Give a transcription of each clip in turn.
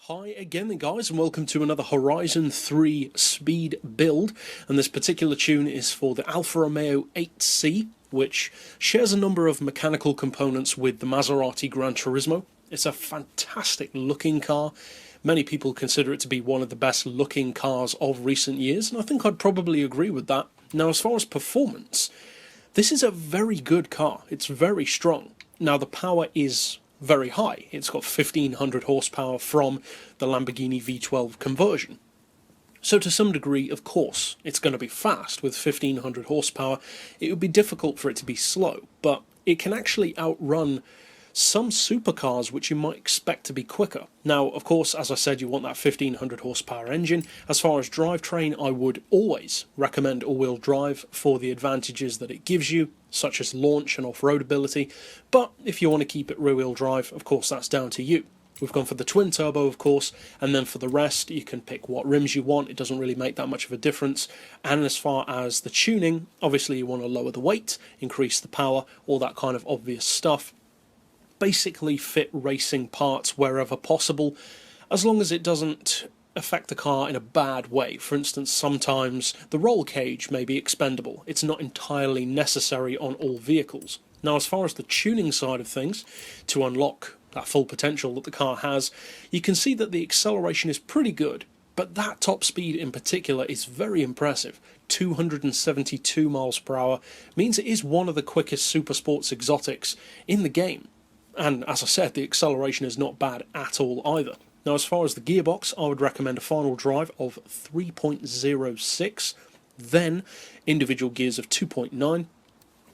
Hi again then guys, and welcome to another Horizon 3 speed build, and this particular tune is for the Alfa Romeo 8C, which shares a number of mechanical components with the Maserati Gran Turismo. It's a fantastic looking car. Many people consider it to be one of the best looking cars of recent years, and I think I'd probably agree with that. Now, as far as performance, this is a very good car. It's very strong. Now, the power is very high. It's got 1500 horsepower from the Lamborghini V12 conversion. So to some degree, of course, it's going to be fast with 1500 horsepower. It would be difficult for it to be slow, but it can actually outrun some supercars which you might expect to be quicker. Now, of course, as I said, you want that 1500 horsepower engine. As far as drivetrain, I would always recommend all-wheel drive for the advantages that it gives you, such as launch and off-road ability, but if you want to keep it rear-wheel drive, of course, that's down to you. We've gone for the twin turbo, of course, and then for the rest, you can pick what rims you want. It doesn't really make that much of a difference. And as far as the tuning, obviously you want to lower the weight, increase the power, all that kind of obvious stuff. Basically fit racing parts wherever possible, as long as it doesn't affect the car in a bad way. For instance, sometimes the roll cage may be expendable. It's not entirely necessary on all vehicles. Now, as far as the tuning side of things, to unlock that full potential that the car has, you can see that the acceleration is pretty good, but that top speed in particular is very impressive. 272 miles per hour means it is one of the quickest super sports exotics in the game. And as I said, the acceleration is not bad at all either. Now, as far as the gearbox, I would recommend a final drive of 3.06, then individual gears of 2.9, 1.99,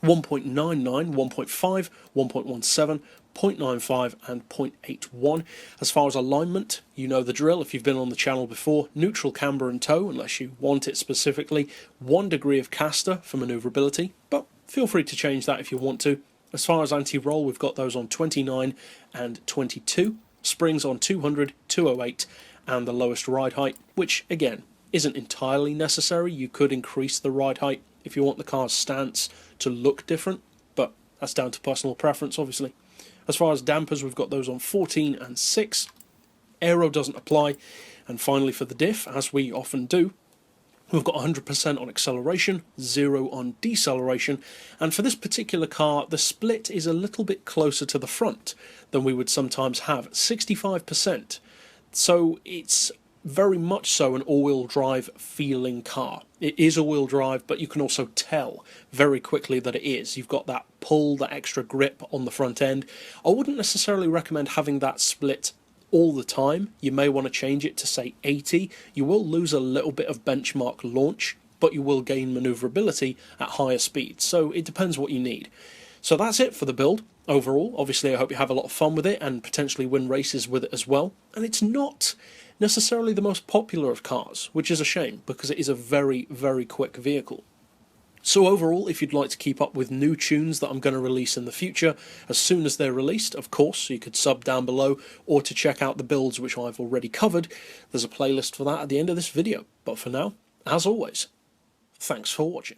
1.5, 1.17, 0.95 and 0.81. As far as alignment, you know the drill if you've been on the channel before. Neutral, camber and toe, unless you want it specifically. 1 degree of caster for manoeuvrability, but feel free to change that if you want to. As far as anti-roll, we've got those on 29 and 22, springs on 200, 208, and the lowest ride height, which again isn't entirely necessary. You could increase the ride height if you want the car's stance to look different, but that's down to personal preference, obviously. As far as dampers, we've got those on 14 and 6. Aero doesn't apply. And finally, for the diff, as we often do, we've got 100% on acceleration, 0 on deceleration, and for this particular car, the split is a little bit closer to the front than we would sometimes have, 65%. So it's very much so an all-wheel drive feeling car. It is all-wheel drive, but you can also tell very quickly that it is. You've got that pull, that extra grip on the front end. I wouldn't necessarily recommend having that split all the time. You may want to change it to say 80. You will lose a little bit of benchmark launch, but you will gain maneuverability at higher speeds. So it depends what you need. So that's it for the build overall. Obviously, I hope you have a lot of fun with it and potentially win races with it as well. And it's not necessarily the most popular of cars, which is a shame because it is a very, very quick vehicle. So overall, if you'd like to keep up with new tunes that I'm going to release in the future, as soon as they're released, of course, you could sub down below, or to check out the builds which I've already covered, there's a playlist for that at the end of this video. But for now, as always, thanks for watching.